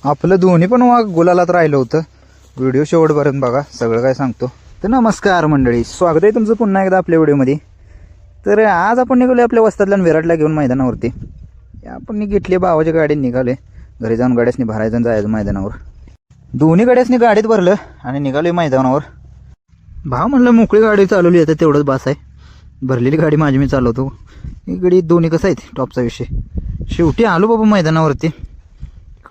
आपलं दोन्ही पण वाघ गुलालात राहिलं होतं. व्हिडिओ शेवटपर्यंत बघा, सगळं काय सांगतो. तर नमस्कार मंडळी, स्वागत आहे तुमचं पुन्हा एकदा आपल्या व्हिडिओमध्ये. तर आज आपण निघालो आपल्या वस्तातल्या विराटला घेऊन मैदानावरती. आपण घेतली भावाच्या गाडीत निघाले. घरी जाऊन गाड्यासनी भरायचं जायचं मैदानावर. दोन्ही गाड्यासनी गाडीत भरलं आणि निघालोय मैदानावर. भाव म्हणलं मोकळी गाडी चालवली आहे तर तेवढंच बास आहे. भरलेली गाडी माझी मी चालवतो. ही गाडी दोन्ही कसं आहेत टॉपचा विषय. शेवटी आलो बाबा मैदानावरती.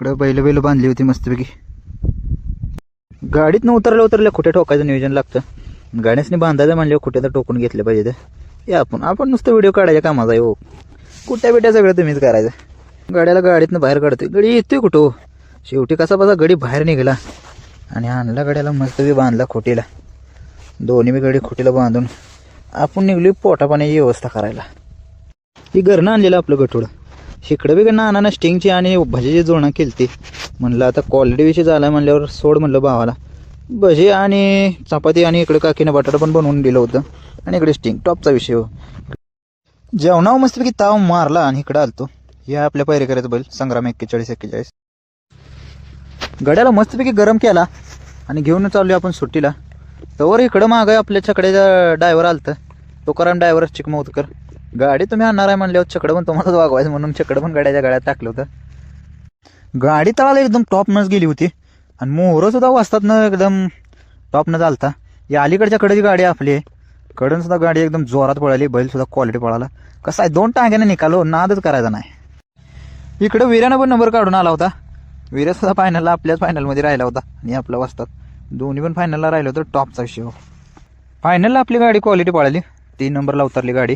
इकडं बैल बांधली होती मस्तपैकी. गाडीत न उतरल्या कुठे ठोकायचं नियोजन लागतं. गाड्यासनी बांधायचं म्हणल्यावर कुठे तर टोकून घेतले पाहिजे. ते हे आपण नुसतं व्हिडिओ काढायच्या कामाचा आहे हो. कुठ्या बिट्या सगळं तुम्हीच करायचं. गाड्याला गाडीतनं बाहेर काढतोय. गाडी येतोय कुठं हो. शेवटी कसा बसा गडी बाहेर निघाला आणि आणला गाड्याला मस्तपैकी बांधला खोटीला. दोन्ही बी गाडी खोटीला बांधून आपण निघली पोटा पाण्याची व्यवस्था करायला. ही घरनं आणलेलं आपलं गठोडं. इकडं बी नाना स्टिंगची आणि भजीची जोडणं केली. म्हणलं आता क्वालिटी विषय झाला म्हणल्यावर सोड म्हणलं भावाला. भजी आणि चपाती आणि इकडे काकीनं बटाटा पण बनवून दिलं होतं आणि इकडे स्टिंग टॉपचा विषय हो. जेवणावर मस्तपैकी ताव मारला आणि इकडं आलतो. हे आपल्या पैरेकराचं बैल संग्राम 4141. गड्याला मस्तपैकी गरम केला आणि घेऊन चाललो आपण सुट्टीला. तवर इकडं मागं आपल्या छकड्याचा ड्रायव्हर आलतं. तुकाराम ड्रायव्हर चिकमौतकर. गाडी तुम्ही आणणार आहे म्हणल्यावर छकडं पण तुम्हालाच वागवायचं म्हणून छकडं पण गाड्याच्या गाड्यात टाकलं होतं. गाडी तळाला एकदम टॉपनंच गेली होती आणि मोहरं सुद्धा वाजतातनं एकदम टॉपनं चालता. या अलीकडच्या कडेची गाडी आपली आहे. कडून सुद्धा गाडी एकदम जोरात पळाली. बैल सुद्धा क्वालिटी पळाला. कसं आहे 2 टांग्याने निकालो, नादच करायचा नाही. इकडं वीर्यानं पण नंबर काढून आला होता. वीर्या सुद्धा फायनलला आपल्याच फायनलमध्ये राहिला होता आणि आपला वाजतात दोन्ही पण फायनलला राहिलं होतं. टॉपचा विषय हो. फायनलला आपली गाडी क्वालिटी पळाली. 3 नंबरला उतरली गाडी.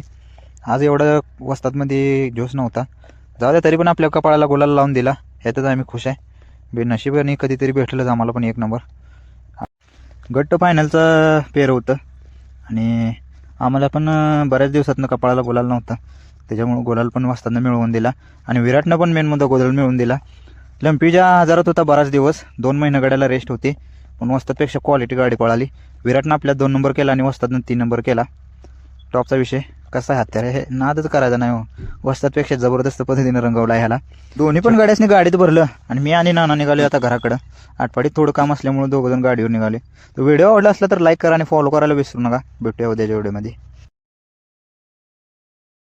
आज एवढं वस्तादमध्ये जोश नव्हता. जाऊ द्या, तरी पण आपल्या कपाळाला गुलाल लावून दिला. ह्यातच आम्ही खुश आहे. बेनशिबाने कधीतरी भेटलंच आम्हाला पण 1 नंबर. गट्ट फायनलचं पेर होतं आणि आम्हाला पण बऱ्याच दिवसातनं कपाळाला गुलाल नव्हता. त्याच्यामुळं गुलाल पण वस्तादनं मिळवून दिला आणि विराटनं पण मेन मुद्दा गुलाल मिळवून दिला. लंपीच्या आजारात होता बराच दिवस. 2 महिने गाड्याला रेस्ट होती पण वस्तादपेक्षा क्वालिटी गाडी पळाली. विराटनं आपल्या 2 नंबर केला आणि वस्तादनं 3 नंबर केला. टॉपचा विषय. कसा हत्यार हे नादच करायचा नाही हो. वस्तादपेक्षा जबरदस्त पद्धतीने रंगवला ह्याला. दोन्ही पण गाड्यासनी गाडीत भरलं आणि मी आणि नाना निघाले आता घराकडं. आटपाडीत थोडं काम असल्यामुळे 2 जण गाडीवर निघाले. तर व्हिडिओ आवडला असला तर लाईक करा आणि फॉलो करायला विसरू नका. भेटूया उद्याच्या व्हिडिओमध्ये.